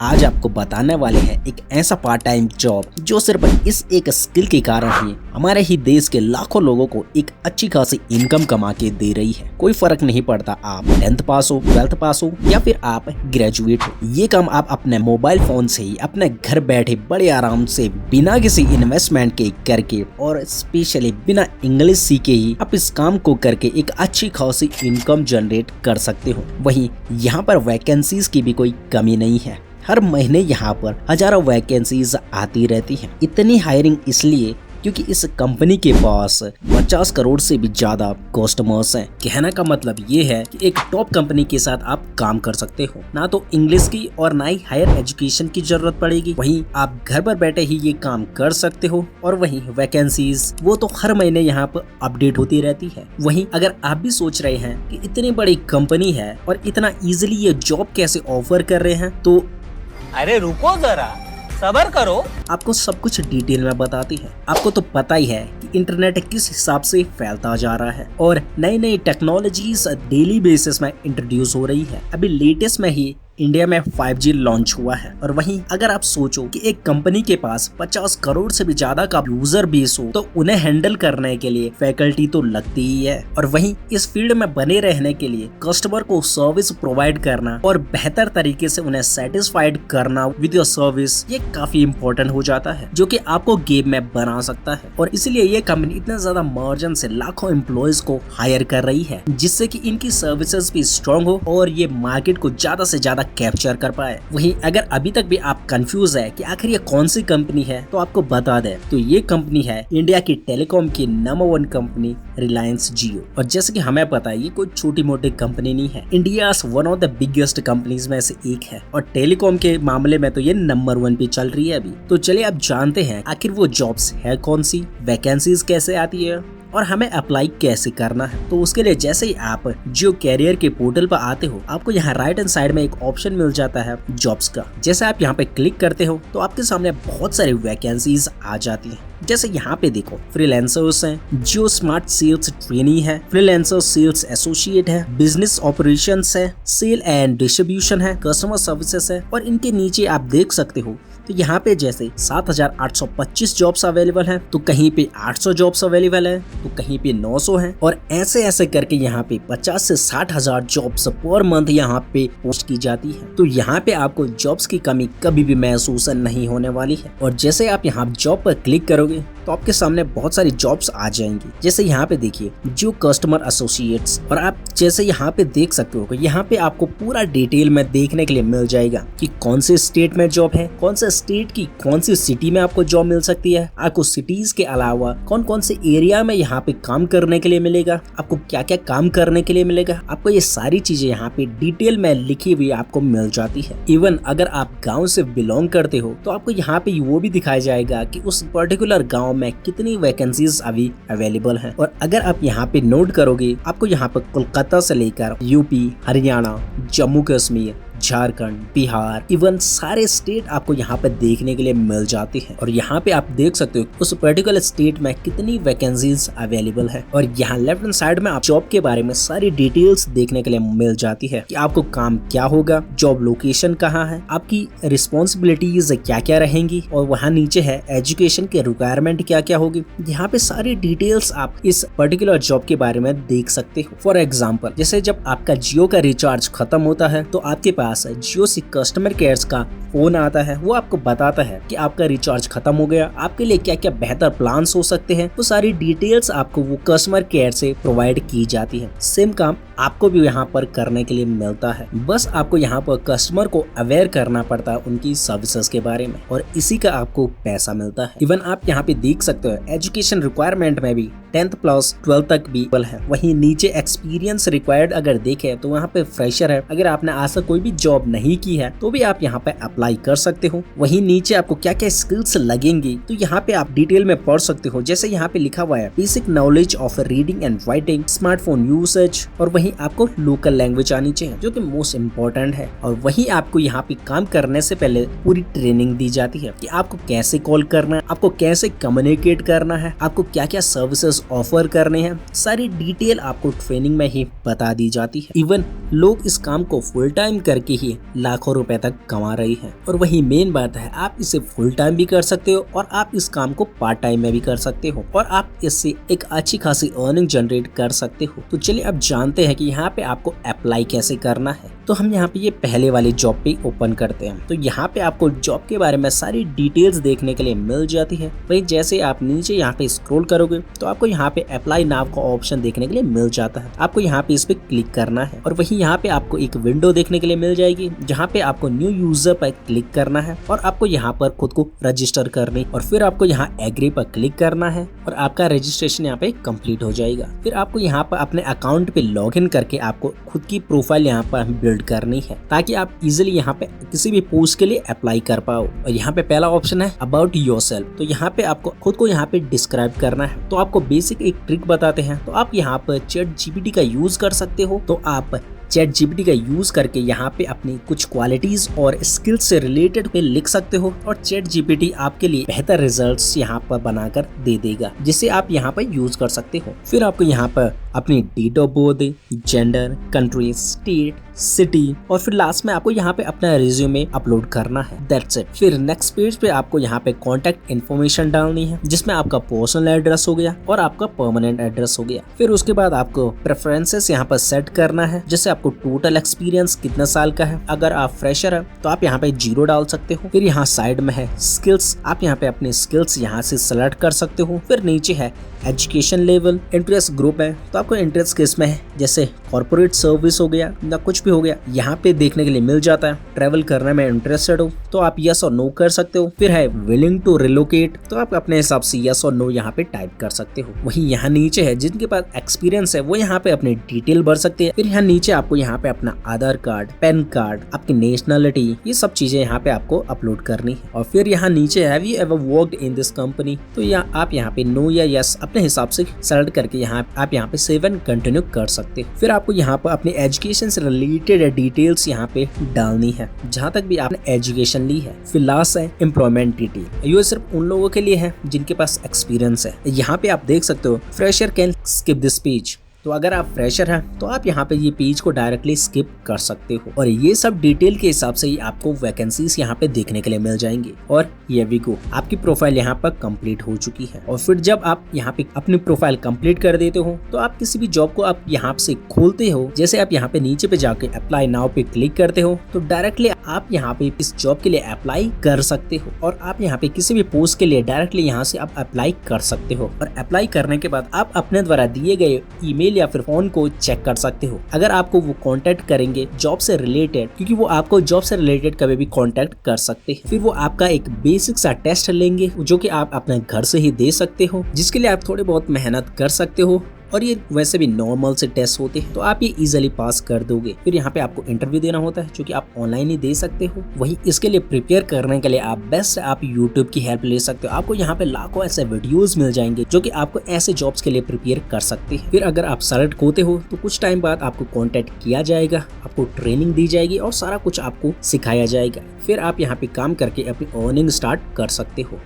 आज आपको बताने वाले हैं एक ऐसा पार्ट टाइम जॉब जो सिर्फ इस एक स्किल के कारण ही हमारे ही देश के लाखों लोगों को एक अच्छी खासी इनकम कमा के दे रही है। कोई फर्क नहीं पड़ता आप 10th पास हो, 12th पास हो या फिर आप ग्रेजुएट हो। ये काम आप अपने मोबाइल फोन से ही अपने घर बैठे बड़े आराम से बिना किसी इन्वेस्टमेंट के करके और स्पेशली बिना इंग्लिश सीखे ही आप इस काम को करके एक अच्छी खासी इनकम जनरेट कर सकते हो। वहीं यहाँ पर वैकेंसीज की भी कोई कमी नहीं है। हर महीने यहाँ पर हजारों वैकेंसीज आती रहती हैं। इतनी हायरिंग इसलिए क्योंकि इस कंपनी के पास 50 करोड़ से भी ज्यादा कस्टमर्स हैं। कहने का मतलब ये है कि एक टॉप कंपनी के साथ आप काम कर सकते हो। ना तो इंग्लिश की और ना ही हायर एजुकेशन की जरूरत पड़ेगी। वहीं आप घर पर बैठे ही ये काम कर सकते हो और वहीं वैकेंसीज वो तो हर महीने यहाँ पर अपडेट होती रहती है। वहीं अगर आप भी सोच रहे हैं कि इतनी बड़ी कंपनी है और इतना इजीली ये जॉब कैसे ऑफर कर रहे हैं, तो अरे रुको जरा, सब्र करो। आपको सब कुछ डिटेल में बताती है। आपको तो पता ही है कि इंटरनेट किस हिसाब से फैलता जा रहा है और नई नई टेक्नोलॉजीज डेली बेसिस में इंट्रोड्यूस हो रही है। अभी लेटेस्ट में ही इंडिया में 5G लॉन्च हुआ है और वहीं अगर आप सोचो कि एक कंपनी के पास 50 करोड़ से भी ज्यादा का यूजर बेस हो तो उन्हें हैंडल करने के लिए फैकल्टी तो लगती ही है। और वहीं इस फील्ड में बने रहने के लिए कस्टमर को सर्विस प्रोवाइड करना और बेहतर तरीके से उन्हें सेटिस्फाइड करना विद योर सर्विस, ये काफी इम्पोर्टेंट हो जाता है जो कि आपको गेम में बना सकता है। और इसलिए ये कंपनी इतना ज्यादा मार्जिन से लाखों एम्प्लॉयज को हायर कर रही है जिससे कि इनकी सर्विसेज भी स्ट्रॉन्ग हो और ये मार्केट को ज्यादा से ज्यादा कैप्चर कर पाए। वहीं अगर अभी तक भी आप कंफ्यूज है कि आखिर ये कौन सी कंपनी है तो आपको बता दें तो ये कंपनी है इंडिया की टेलीकॉम की नंबर 1 कंपनी रिलायंस जियो। और जैसे कि हमें पता है ये कोई छोटी मोटी कंपनी नहीं है, India one of the biggest companies में से एक है और टेलीकॉम के मामले में तो ये नंबर 1 पे चल रही है अभी। तो चलिए आप जानते हैं आखिर वो जॉब्स है कौन सी, वैकेंसीज कैसे आती है और हमें अप्लाई कैसे करना है। तो उसके लिए जैसे ही आप जियो कैरियर के पोर्टल पर आते हो आपको यहाँ राइट हैंड साइड में एक ऑप्शन मिल जाता है जॉब्स का। जैसे आप यहाँ पे क्लिक करते हो तो आपके सामने बहुत सारी वैकेंसीज आ जाती हैं। जैसे यहाँ पे देखो फ्रीलांसर्स हैं, जियो स्मार्ट सेल्स ट्रेनी है, फ्रीलांसर सेल्स एसोसिएट है, बिजनेस ऑपरेशंस है, सेल एंड डिस्ट्रीब्यूशन है, कस्टमर सर्विसेज है और इनके नीचे आप देख सकते हो तो यहाँ पे जैसे 7,825 जॉब्स अवेलेबल हैं, तो कहीं पे 800 जॉब्स अवेलेबल है, तो कहीं पे 900 हैं और ऐसे ऐसे करके यहाँ पे 50 से 60,000 जॉब्स पर मंथ यहाँ पे पोस्ट की जाती है। तो यहाँ पे आपको जॉब्स की कमी कभी भी महसूस नहीं होने वाली है। और जैसे आप यहाँ जॉब पर क्लिक करोगे तो आपके सामने बहुत सारी जॉब्स आ जाएंगी। जैसे यहाँ पे देखिए जियो कस्टमर एसोसिएट्स और आप जैसे यहाँ पे देख सकते हो यहाँ पे आपको पूरा डिटेल में देखने के लिए मिल जाएगा कि कौन से स्टेट में जॉब है, कौन से स्टेट की कौन सी सिटी में आपको जॉब मिल सकती है, आपको सिटीज के अलावा कौन कौन से एरिया में यहाँ पे काम करने के लिए मिलेगा, आपको क्या क्या काम करने के लिए मिलेगा। आपको ये सारी चीजें यहाँ पे डिटेल में लिखी हुई आपको मिल जाती है। इवन अगर आप गाँव से बिलोंग करते हो तो आपको यहाँ पे वो भी दिखाया जाएगा कि उस पर्टिकुलर गाँव में कितनी वैकेंसीज अभी अवेलेबल हैं। और अगर आप यहाँ पे नोट करोगे आपको यहाँ पे कोलकाता से लेकर यूपी, हरियाणा, जम्मू कश्मीर, झारखंड, बिहार, इवन सारे स्टेट आपको यहाँ पे देखने के लिए मिल जाते हैं। और यहाँ पे आप देख सकते हो उस पर्टिकुलर स्टेट में कितनी वैकेंसीज अवेलेबल है। और यहाँ लेफ्ट हैंड साइड में आप जॉब के बारे में सारी डिटेल्स देखने के लिए मिल जाती है कि आपको काम क्या होगा, जॉब लोकेशन कहाँ है, आपकी रिस्पॉन्सिबिलिटीज क्या क्या रहेंगी और वहाँ नीचे है एजुकेशन के रिक्वायरमेंट क्या क्या होगी। यहाँ पे सारी डिटेल्स आप इस पर्टिकुलर जॉब के बारे में देख सकते हो। फॉर एग्जाम्पल जैसे जब आपका जियो का रिचार्ज खत्म होता है तो आपके पास जियो से कस्टमर केयर का फोन आता है, वो आपको बताता है कि आपका रिचार्ज खत्म हो गया, आपके लिए क्या क्या बेहतर प्लान्स हो सकते हैं। तो सारी डिटेल्स आपको वो कस्टमर केयर से प्रोवाइड की जाती है। सेम काम आपको भी यहाँ पर करने के लिए मिलता है। बस आपको यहाँ पर कस्टमर को अवेयर करना पड़ता है उनकी सर्विसेज के बारे में और इसी का आपको पैसा मिलता है। इवन आप यहाँ पे देख सकते हो एजुकेशन रिक्वायरमेंट में भी 10th प्लस 12th तक भी है। वहीं नीचे एक्सपीरियंस रिक्वायर्ड अगर देखें तो वहाँ पे फ्रेशर है। अगर आपने आज तक कोई भी जॉब नहीं की है तो भी आप यहाँ पे अप्लाई कर सकते हो। वहीं नीचे आपको क्या क्या स्किल्स लगेंगी तो यहाँ पे आप डिटेल में पढ़ सकते हो। जैसे यहाँ पे लिखा हुआ है basic knowledge of reading and writing, smartphone usage और वहीं आपको लोकल लैंग्वेज आनी चाहिए जो कि मोस्ट इम्पोर्टेंट है। और वहीं आपको यहाँ पे काम करने से पहले पूरी ट्रेनिंग दी जाती है कि आपको कैसे कॉल करना है, आपको कैसे कम्युनिकेट करना है, आपको क्या क्या सर्विसेज ऑफर करने हैं, सारी डिटेल आपको ट्रेनिंग में ही बता दी जाती है। इवन लोग इस काम को फुल टाइम करके ही लाखों रुपए तक कमा रही हैं। और वही मेन बात है, आप इसे फुल टाइम भी कर सकते हो और आप इस काम को पार्ट टाइम में भी कर सकते हो और आप इससे एक अच्छी खासी अर्निंग जनरेट कर सकते हो। तो चलिए अब जानते हैं कि यहाँ पे आपको अप्लाई कैसे करना है। तो हम यहाँ पे ये पहले वाली जॉब पे ओपन करते हैं। तो यहाँ पे आपको जॉब के बारे में सारी डिटेल्स देखने के लिए मिल जाती है। वही जैसे आप नीचे यहाँ पे स्क्रॉल करोगे तो आपको यहाँ पे अप्लाई नाउ का ऑप्शन देखने के लिए मिल जाता है। आपको यहाँ पे इस पे क्लिक करना है और वही यहाँ पे आपको एक विंडो देखने के लिए मिल जाएगी, जहाँ पे आपको न्यू यूजर पर क्लिक करना है और आपको यहाँ पर खुद को रजिस्टर करनी और फिर आपको यहाँ एग्री पर क्लिक करना है और आपका रजिस्ट्रेशन यहाँ पे कंप्लीट हो जाएगा। फिर आपको यहाँ पर अपने अकाउंट पे लॉग इन करके आपको खुद की प्रोफाइल यहाँ पर बिल्ड करनी है, ताकि आप इजिली यहाँ पे किसी भी पोस्ट के लिए अप्लाई कर पाओ। और यहाँ पे पहला ऑप्शन है अबाउट योरसेल्फ। तो यहाँ पे आपको खुद को यहाँ पे डिस्क्राइब करना है। तो आपको बेसिक एक ट्रिक बताते हैं। तो आप यहाँ पर चैट जीपीटी का यूज कर सकते हो। तो आप चैट जीपीटी का यूज करके यहाँ पे अपनी कुछ क्वालिटीज और स्किल्स से रिलेटेड पे लिख सकते हो और चैट जीपीटी आपके लिए बेहतर रिजल्ट्स यहाँ पर बनाकर दे देगा, जिसे आप यहाँ पर यूज कर सकते हो। फिर आपको यहाँ पर अपनी date of birth, gender, country, state, city और फिर लास्ट में आपको यहाँ पे अपना रिज्यूमे अपलोड करना है। That's it. फिर नेक्स्ट पेज पे आपको यहाँ पे कॉन्टेक्ट इन्फॉर्मेशन डालनी है, जिसमें आपका पर्सनल एड्रेस हो गया और आपका परमानेंट एड्रेस हो गया। फिर उसके बाद आपको प्रेफरेंसेस यहाँ पर सेट करना है, जैसे आपको टोटल एक्सपीरियंस कितना साल का है। अगर आप फ्रेशर है तो आप यहाँ पे 0 डाल सकते हो। फिर यहाँ साइड में है स्किल्स, आप यहाँ पे अपने स्किल्स यहाँ से सेलेक्ट कर सकते हो। फिर नीचे है एजुकेशन लेवल, इंटरेस्ट ग्रुप है तो आपको इंटरेस्ट किस में है, जैसे कॉर्पोरेट सर्विस हो गया या कुछ भी हो गया, यहाँ पे देखने के लिए मिल जाता है। ट्रेवल करने में इंटरेस्टेड हो तो आप यस और नो कर सकते हो। फिर है विलिंग टू रिलोकेट, तो आप अपने हिसाब से यस और नो यहाँ पे टाइप कर सकते हो। वहीं यहाँ नीचे है जिनके पास एक्सपीरियंस है वो यहाँ पे अपनी डिटेल भर सकते हैं। फिर यहाँ नीचे आपको यहाँ पे अपना आधार कार्ड, पैन कार्ड, आपकी नेशनलिटी, ये सब चीजें यहाँ पे आपको अपलोड करनी है। और फिर यहाँ नीचे have you ever worked in this company, तो आप यहाँ पे नो या यस अपने हिसाब से सेलेक्ट करके आप यहाँ पे सेव एंड कंटिन्यू कर सकते हो। फिर आपको यहाँ पर अपने एजुकेशन से रिलेटेड डिटेल्स यहाँ पे डालनी है, जहाँ तक भी आपने एजुकेशन ली है। फिर लास्ट है एम्प्लॉयमेंट डिटेल, ये सिर्फ उन लोगों के लिए है जिनके पास एक्सपीरियंस है। यहाँ पे आप देख सकते हो fresher can skip this page, तो अगर आप फ्रेशर हैं तो आप यहाँ पे ये पेज को डायरेक्टली स्किप कर सकते हो। और ये सब डिटेल के हिसाब से ही आपको वैकेंसीज यहाँ पे देखने के लिए मिल जाएंगी। और ये भी को आपकी प्रोफाइल यहाँ पर कंप्लीट हो चुकी है। और फिर जब आप यहाँ पे अपनी प्रोफाइल कंप्लीट कर देते हो तो आप किसी भी जॉब को आप यहाँ से खोलते हो, जैसे आप यहाँ पे नीचे पे जाके अप्लाई नाउ पे क्लिक करते हो तो डायरेक्टली आप यहाँ पे इस जॉब के लिए अप्लाई कर सकते हो। और आप यहाँ पे किसी भी पोस्ट के लिए डायरेक्टली यहाँ से आप अप्लाई कर सकते हो। और अप्लाई करने के बाद आप अपने द्वारा दिए गए ईमेल या फिर फोन को चेक कर सकते हो। अगर आपको वो कांटेक्ट करेंगे जॉब से रिलेटेड, क्योंकि वो आपको जॉब से रिलेटेड कभी भी कांटेक्ट कर सकते हैं। फिर वो आपका एक बेसिक सा टेस्ट लेंगे जो कि आप अपने घर से ही दे सकते हो, जिसके लिए आप थोड़ी बहुत मेहनत कर सकते हो। और ये वैसे भी नॉर्मल से टेस्ट होते हैं तो आप ये इजीली पास कर दोगे। फिर यहाँ पे आपको इंटरव्यू देना होता है जो कि आप ऑनलाइन ही दे सकते हो। वही इसके लिए प्रिपेयर करने के लिए आप यूट्यूब की हेल्प ले सकते हो। आपको यहाँ पे लाखों ऐसे वीडियोस मिल जाएंगे जो कि आपको ऐसे जॉब्स के लिए प्रिपेयर कर सकते हैं। फिर अगर आप सेलेक्ट होते हो तो कुछ टाइम बाद आपको कॉन्टेक्ट किया जाएगा, आपको ट्रेनिंग दी जाएगी और सारा कुछ आपको सिखाया जाएगा। फिर आप यहाँ पे काम करके अपनी अर्निंग स्टार्ट कर सकते हो।